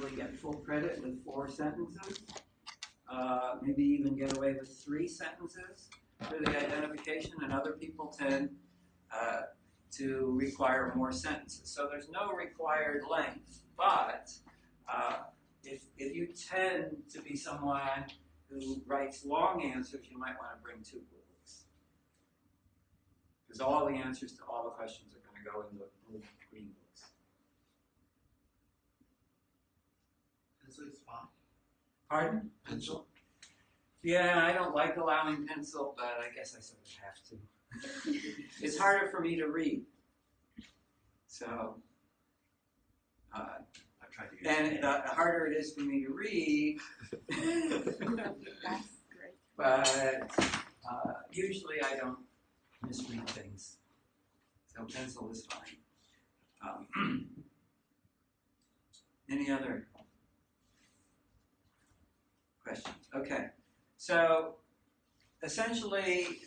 get full credit with 4 sentences, maybe even get away with 3 sentences for the identification, and other people tend to require more sentences. So there's no required length, but if you tend to be someone who writes long answers, you might want to bring 2 blue books. Because all the answers to all the questions are going to go in the green books. Pencil is fine. Pardon? Pencil? Yeah, I don't like allowing pencil, but I guess I sort of have to. It's harder for me to read. So, and the harder it is for me to read, That's great. but usually I don't misread things. So pencil is fine. Any other questions? Okay. So essentially,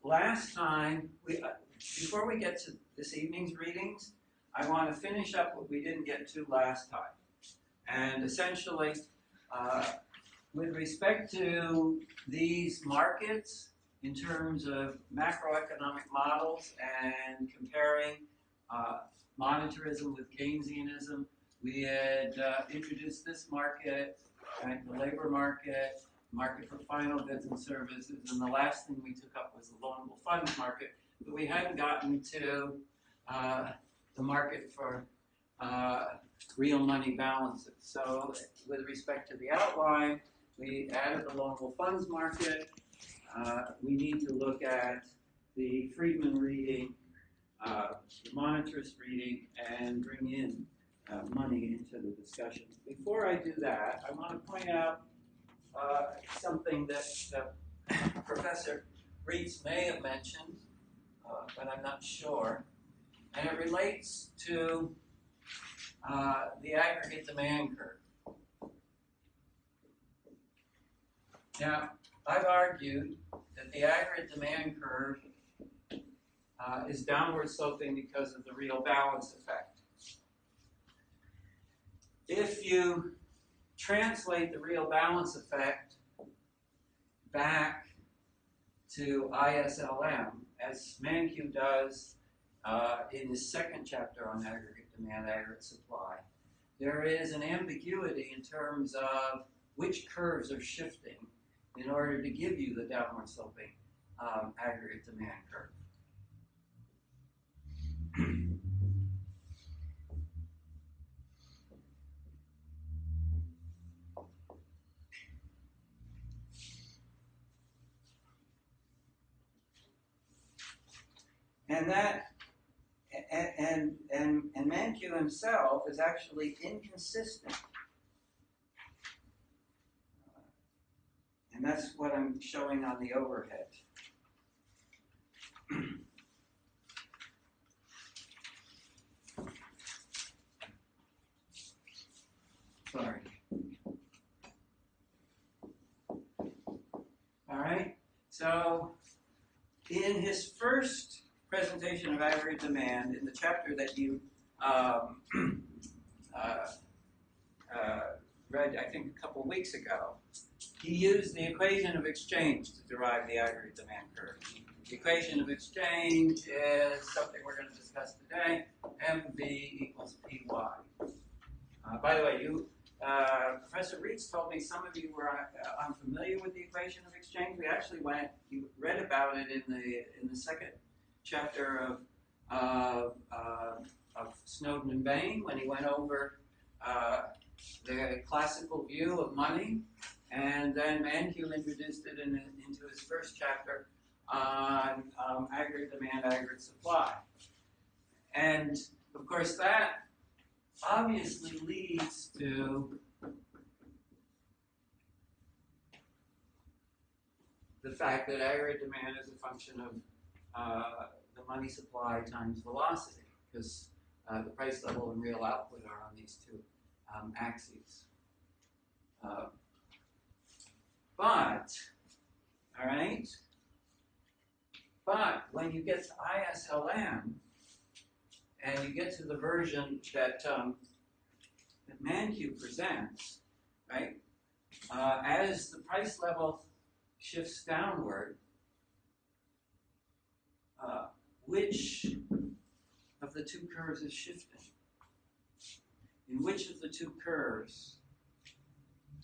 last time, before we get to this evening's readings, I want to finish up what we didn't get to last time. And essentially, with respect to these markets, in terms of macroeconomic models and comparing monetarism with Keynesianism, we had introduced this market, right, the labor market, market for final goods and services, and the last thing we took up was the loanable funds market, but we hadn't gotten to the market for real money balances. So with respect to the outline, we added the loanable funds market. We need to look at the Friedman reading, the monetarist reading, and bring in money into the discussion. Before I do that, I want to point out something that Professor Reitz may have mentioned, but I'm not sure. And it relates to the aggregate demand curve. Now, I've argued that the aggregate demand curve is downward sloping because of the real balance effect. If you translate the real balance effect back to ISLM, as Mankiw does in his second chapter on aggregate demand, aggregate supply, there is an ambiguity in terms of which curves are shifting in order to give you the downward sloping aggregate demand curve. And that, and Mankiw himself is actually inconsistent. And that's what I'm showing on the overhead. Sorry. All right. So in his first presentation of aggregate demand, in the chapter that you read, I think, a couple of weeks ago, he used the equation of exchange to derive the aggregate demand curve. The equation of exchange is something we're going to discuss today. MV equals PY. By the way, Professor Reitz told me some of you were unfamiliar with the equation of exchange. We actually read about it in the second chapter of Snowden and Bain, when he went over the classical view of money, and then Mankiw introduced it into his first chapter on aggregate demand, aggregate supply. And of course that obviously leads to the fact that aggregate demand is a function of the money supply times velocity, because the price level and real output are on these two axes. But when you get to ISLM, and you get to the version that that ManQ presents, right, as the price level shifts downward, which of the two curves is shifting? In which of the two curves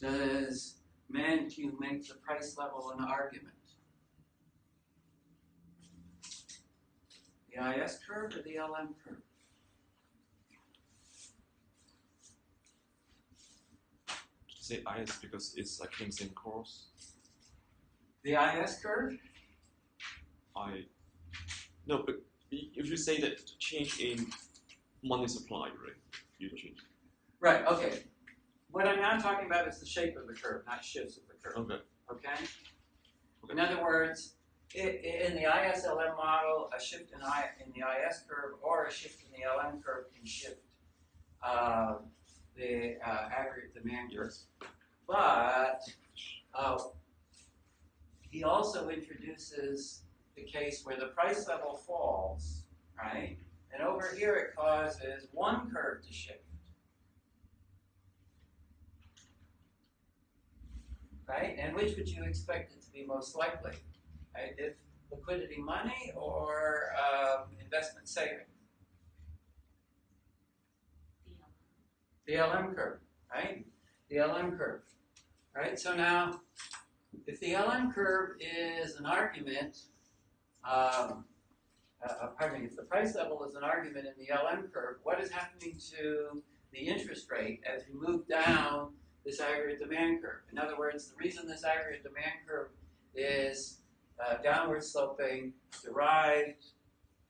does ManQ make the price level an argument? The IS curve or the LM curve? Say IS because it's like Keynesian course. The IS curve? No, but if you say that change in money supply, right? You change. Right, okay. What I'm now talking about is the shape of the curve, not shifts of the curve. Okay. Okay? In other words, in the ISLM model, a shift in the IS curve or a shift in the LM curve can shift the aggregate demand curve. But he also introduces the case where the price level falls, right? And over here it causes one curve to shift. Right? And which would you expect it to be most likely? Right? If liquidity money or investment savings? The LM curve, right? The LM curve, right? So now, if the LM curve is an argument, if the price level is an argument in the LM curve, what is happening to the interest rate as we move down this aggregate demand curve? In other words, the reason this aggregate demand curve is downward sloping, derived,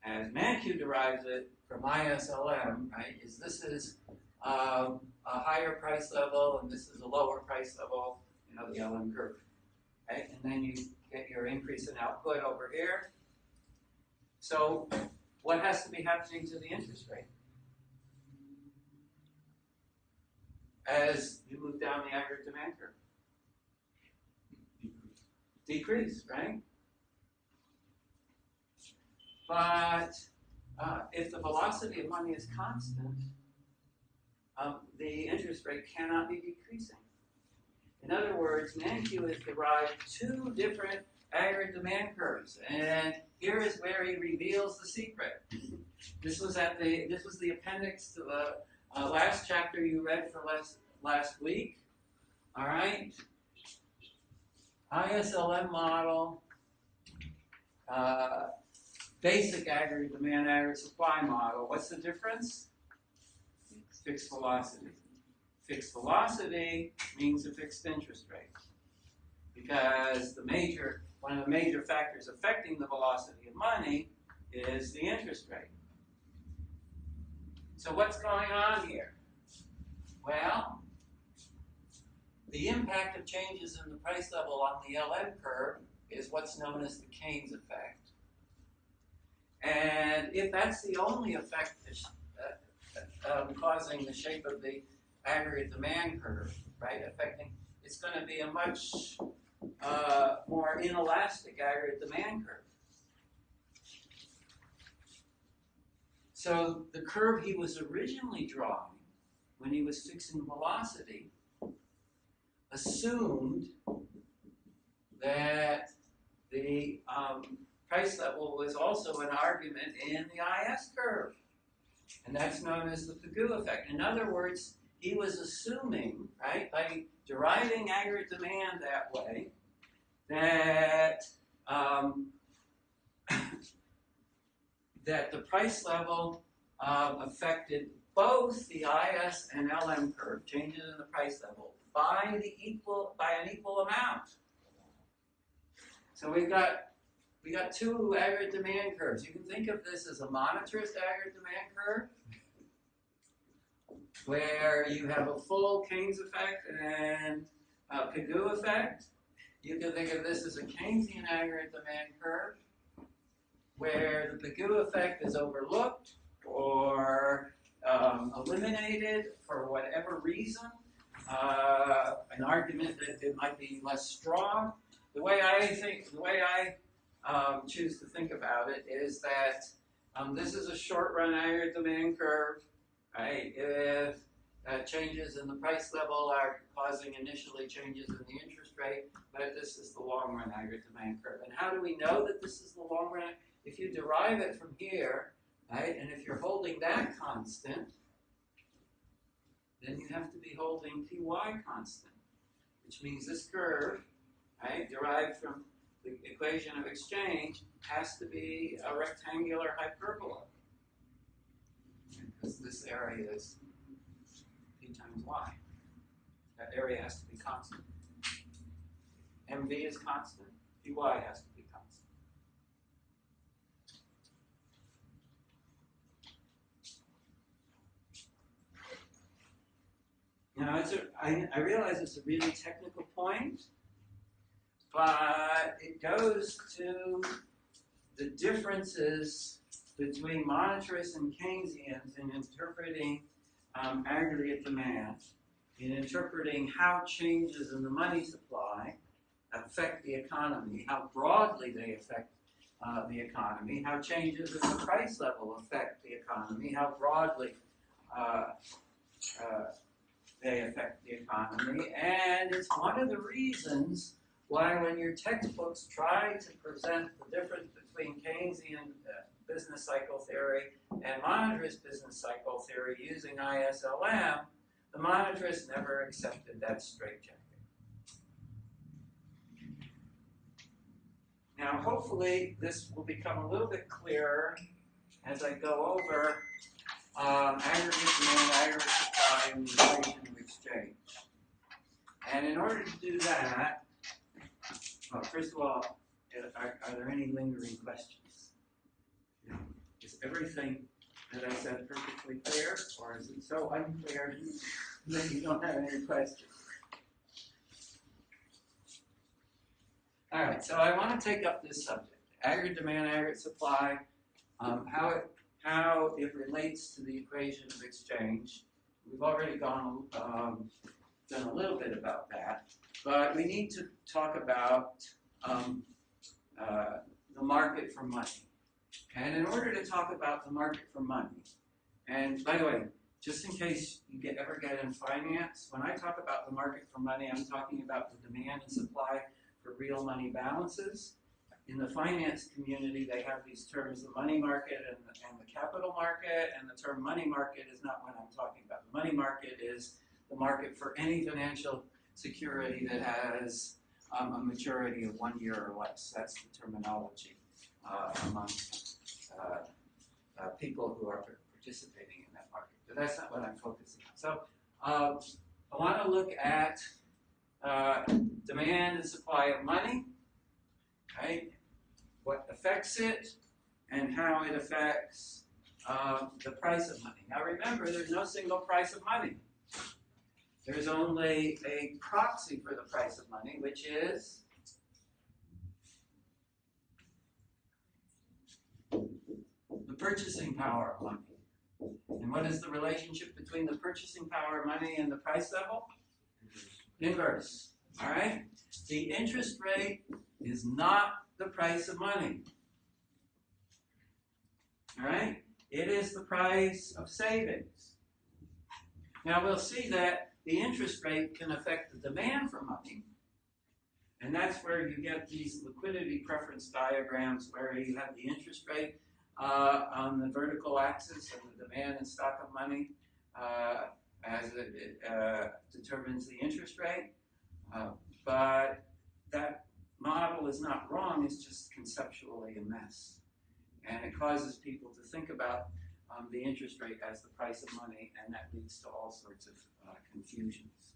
as ManQ derives it from ISLM, right, is this is a higher price level and this is a lower price level, the LM curve, right? And then you get your increase in output over here. So what has to be happening to the interest rate as you move down the aggregate demand curve? Decrease, right? But if the velocity of money is constant, the interest rate cannot be decreasing. In other words, ManQ has derived two different aggregate demand curves, and here is where he reveals the secret. This was the appendix to the last chapter you read for last week. All right. ISLM model, basic aggregate demand, aggregate supply model. What's the difference? Fixed velocity. Fixed velocity means a fixed interest rate, because one of the major factors affecting the velocity of money is the interest rate. So what's going on here? Well, the impact of changes in the price level on the LM curve is what's known as the Keynes effect. And if that's the only effect causing the shape of the aggregate demand curve, right, it's going to be a much more inelastic aggregate demand curve. So the curve he was originally drawing when he was fixing velocity assumed that the price level was also an argument in the IS curve. And that's known as the Pigou effect. In other words, he was assuming, right, by deriving aggregate demand that way, that that the price level affected both the IS and LM curve, changes in the price level, by an equal amount. So we got two aggregate demand curves. You can think of this as a monetarist aggregate demand curve, where you have a full Keynes effect and a Pigou effect. You can think of this as a Keynesian aggregate demand curve, where the Pigou effect is overlooked or eliminated for whatever reason, an argument that it might be less strong. The way I choose to think about it is that this is a short-run aggregate demand curve, right? If changes in the price level are causing initially changes in the interest rate, but this is the long run aggregate demand curve. And how do we know that this is the long run? If you derive it from here, right, and if you're holding that constant, then you have to be holding Py constant, which means this curve, right, derived from the equation of exchange, has to be a rectangular hyperbola, because this area is P times Y. That area has to be constant. MV is constant, Py has to be constant. Now, I realize it's a really technical point, but it goes to the differences between monetarists and Keynesians in interpreting aggregate demand, in interpreting how changes in the money supply affect the economy, how broadly they affect the economy, how changes in the price level affect the economy, how broadly they affect the economy. And it's one of the reasons why when your textbooks try to present the difference between Keynesian business cycle theory and monetarist business cycle theory using ISLM, the monetarists never accepted that straitjacket. Now, hopefully, this will become a little bit clearer as I go over aggregate demand, aggregate supply, and the equation of exchange. And in order to do that, well, first of all, are there any lingering questions? Is everything that I said perfectly clear, or is it so unclear that you don't have any questions? All right, so I want to take up this subject, aggregate demand, aggregate supply, how it relates to the equation of exchange. We've already done a little bit about that, but we need to talk about the market for money. And in order to talk about the market for money, and by the way, just in case you ever get in finance, when I talk about the market for money, I'm talking about the demand and supply for real money balances. In the finance community, they have these terms, the money market and the capital market, and the term money market is not what I'm talking about. The money market is the market for any financial security that has a maturity of 1 year or less. That's the terminology among people who are participating in that market. But that's not what I'm focusing on. So I want to look at demand and supply of money, right? What affects it and how it affects the price of money. Now remember, there's no single price of money. There's only a proxy for the price of money, which is the purchasing power of money. And what is the relationship between the purchasing power of money and the price level? Inverse. All right? The interest rate is not the price of money. All right? It is the price of savings. Now we'll see that the interest rate can affect the demand for money. And that's where you get these liquidity preference diagrams where you have the interest rate on the vertical axis and the demand and stock of money as it determines the interest rate. But that model is not wrong, it's just conceptually a mess. And it causes people to think about the interest rate as the price of money, and that leads to all sorts of confusions.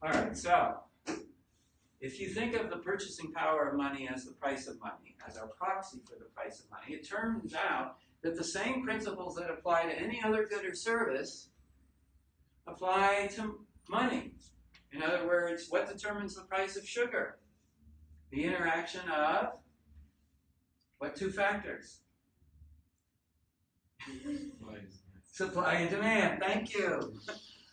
All right, so if you think of the purchasing power of money as the price of money, as our proxy for the price of money, it turns out that the same principles that apply to any other good or service apply to money. In other words, what determines the price of sugar? The interaction of what two factors? Supply and demand. Thank you.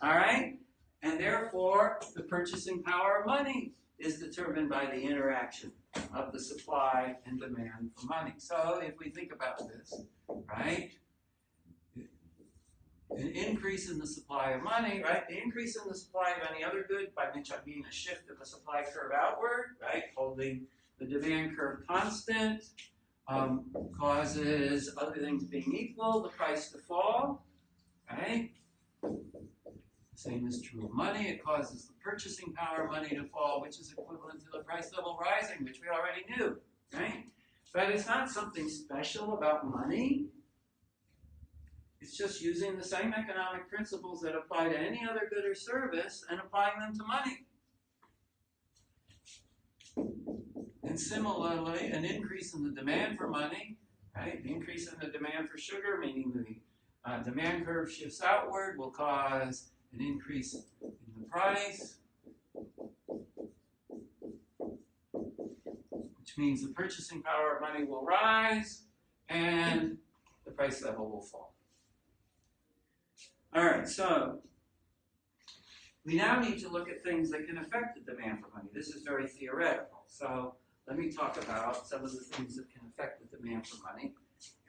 All right? And therefore, the purchasing power of money is determined by the interaction of the supply and demand for money. So if we think about this, right? an increase in the supply of money, right? The increase in the supply of any other good, by which I mean a shift of the supply curve outward, right? Holding the demand curve constant, causes, other things being equal, the price to fall, right? Same is true of money. It causes the purchasing power of money to fall, which is equivalent to the price level rising, which we already knew, right? But it's not something special about money. It's just using the same economic principles that apply to any other good or service and applying them to money. And similarly, an increase in the demand for money, right? The increase in the demand for sugar, meaning the demand curve shifts outward, will cause an increase in the price, which means the purchasing power of money will rise and the price level will fall. All right, so we now need to look at things that can affect the demand for money. This is very theoretical. So let me talk about some of the things that can affect the demand for money.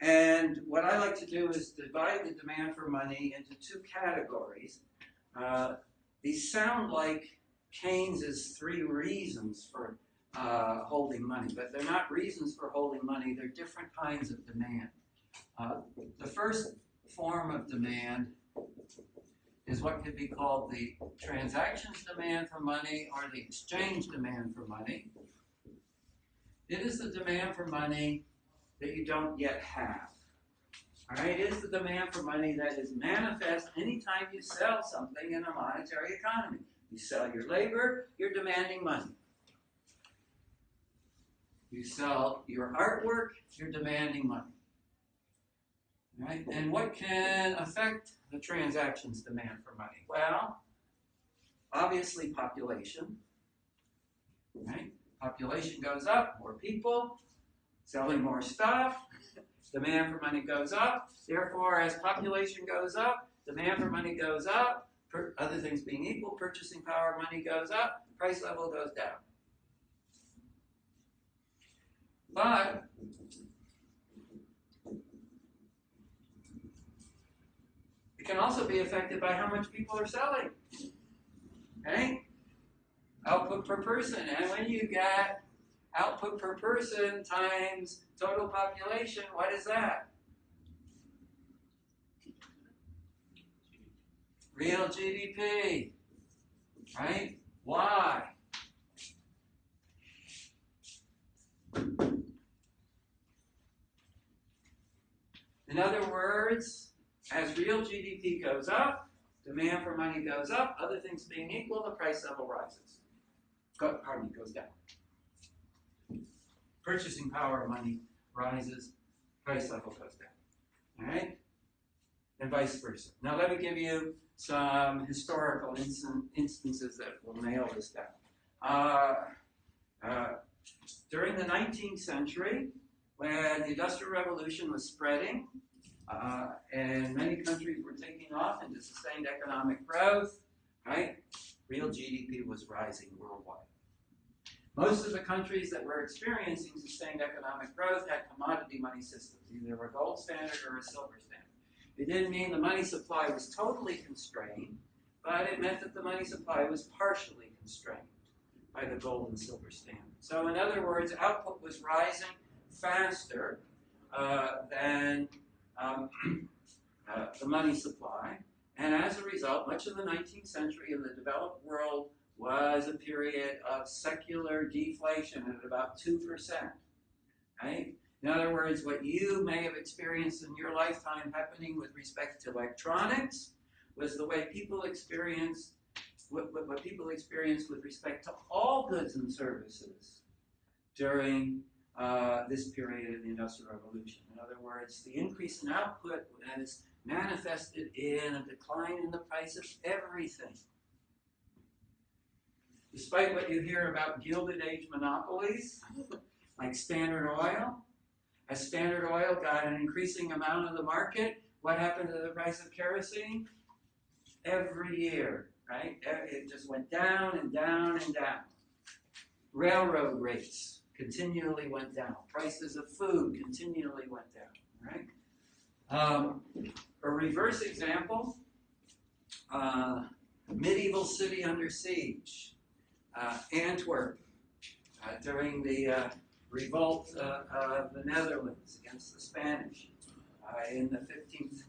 And what I like to do is divide the demand for money into two categories. These sound like Keynes's 3 reasons for holding money, but they're not reasons for holding money. They're different kinds of demand. The first form of demand is what could be called the transactions demand for money or the exchange demand for money. It is the demand for money that you don't yet have. All right, it is the demand for money that is manifest anytime you sell something in a monetary economy. You sell your labor, you're demanding money. You sell your artwork, you're demanding money. Right? And what can affect the transactions demand for money? Well, obviously population. Right? Population goes up, more people, selling more stuff, demand for money goes up. Therefore, as population goes up, demand for money goes up, other things being equal, purchasing power of money goes up, price level goes down. But it can also be affected by how much people are selling. Okay? Output per person. And when you get output per person times total population, what is that? Real GDP. Right? Why? In other words, as real GDP goes up, demand for money goes up, other things being equal, the price level rises. Goes down. Purchasing power of money rises, price level goes down. All right? And vice versa. Now let me give you some historical instances that will nail this down. During the 19th century, when the Industrial Revolution was spreading, and many countries were taking off into sustained economic growth, right? Real GDP was rising worldwide. Most of the countries that were experiencing sustained economic growth had commodity money systems, either a gold standard or a silver standard. It didn't mean the money supply was totally constrained, but it meant that the money supply was partially constrained by the gold and silver standard. So in other words, output was rising faster than the money supply, and as a result, much of the 19th century in the developed world was a period of secular deflation at about 2%. Right? In other words, what you may have experienced in your lifetime happening with respect to electronics was the way people experienced what people experienced with respect to all goods and services during this period of the Industrial Revolution. In other words, the increase in output was manifested in a decline in the price of everything. Despite what you hear about Gilded Age monopolies, like Standard Oil, as Standard Oil got an increasing amount of the market, what happened to the price of kerosene? Every year, right? It just went down and down and down. Railroad rates continually went down. Prices of food continually went down, right? A reverse example, medieval city under siege, Antwerp, during the revolt of the Netherlands against the Spanish in the 15th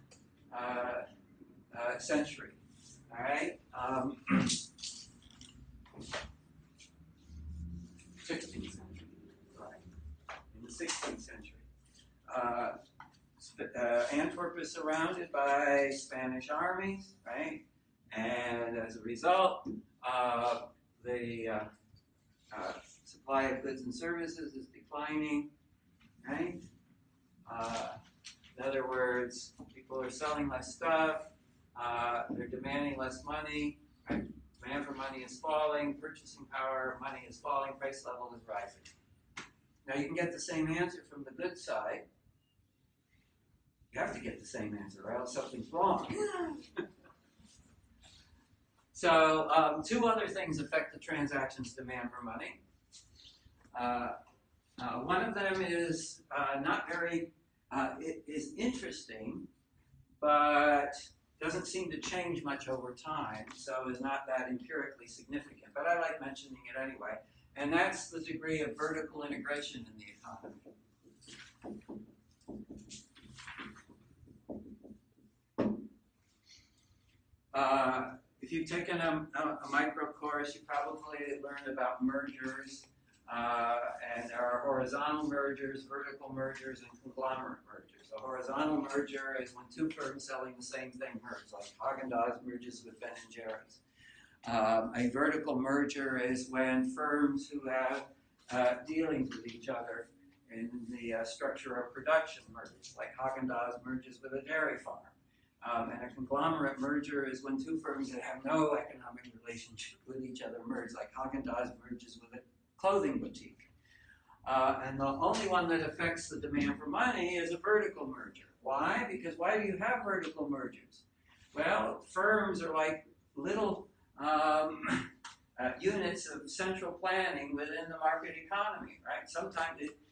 century. All right, 16th century, right? In the 16th century, Antwerp is surrounded by Spanish armies, right? And as a result, the supply of goods and services is declining, right? In other words, people are selling less stuff, they're demanding less money, right? Demand for money is falling, purchasing power of money is falling, price level is rising. Now you can get the same answer from the good side. You have to get the same answer, or else something's wrong. So two other things affect the transaction's demand for money. One of them is not very, it is interesting, but doesn't seem to change much over time, so is not that empirically significant. But I like mentioning it anyway, and that's the degree of vertical integration in the economy. If you've taken a micro course, you probably learned about mergers, and there are horizontal mergers, vertical mergers, and conglomerate mergers. A horizontal merger is when two firms selling the same thing merge, like Haagen-Dazs merges with Ben & Jerry's. A vertical merger is when firms who have dealings with each other in the structure of production merge, like Haagen-Dazs merges with a dairy farm. And a conglomerate merger is when two firms that have no economic relationship with each other merge, like Haagen-Dazs merges with a clothing boutique. And the only one that affects the demand for money is a vertical merger. Why? Because why do you have vertical mergers? Well, firms are like little units of central planning within the market economy, right?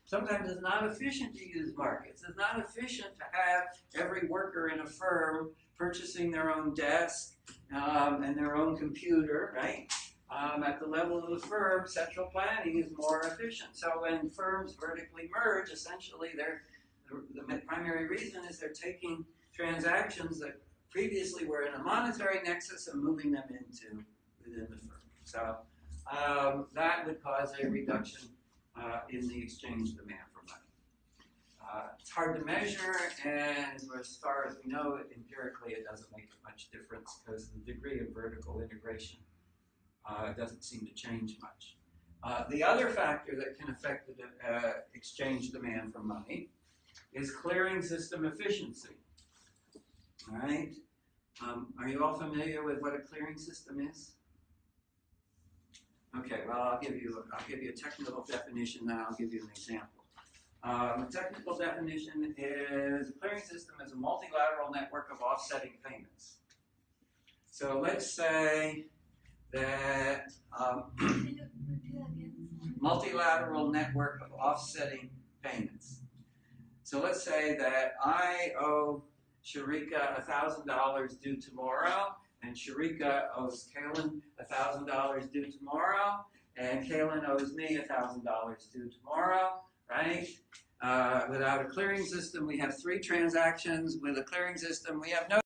Sometimes it's not efficient to use markets. It's not efficient to have every worker in a firm purchasing their own desk and their own computer, right? At the level of the firm, central planning is more efficient. So when firms vertically merge, essentially the primary reason is they're taking transactions that previously were in a monetary nexus and moving them into within the firm. So that would cause a reduction in the exchange demand for money. It's hard to measure, and as far as we know, empirically it doesn't make much difference because the degree of vertical integration doesn't seem to change much. The other factor that can affect the exchange demand for money is clearing system efficiency. All right? Are you all familiar with what a clearing system is? Okay, well, I'll give you a technical definition, then I'll give you an example. A technical definition is a clearing system is a multilateral network of offsetting payments. So let's say that multilateral network of offsetting payments. So let's say that I owe Sharika $1,000 due tomorrow, and Sharika owes Kaylin $1,000 due tomorrow, and Kaylin owes me $1,000 due tomorrow, right? Without a clearing system, we have 3 transactions. With a clearing system, we have no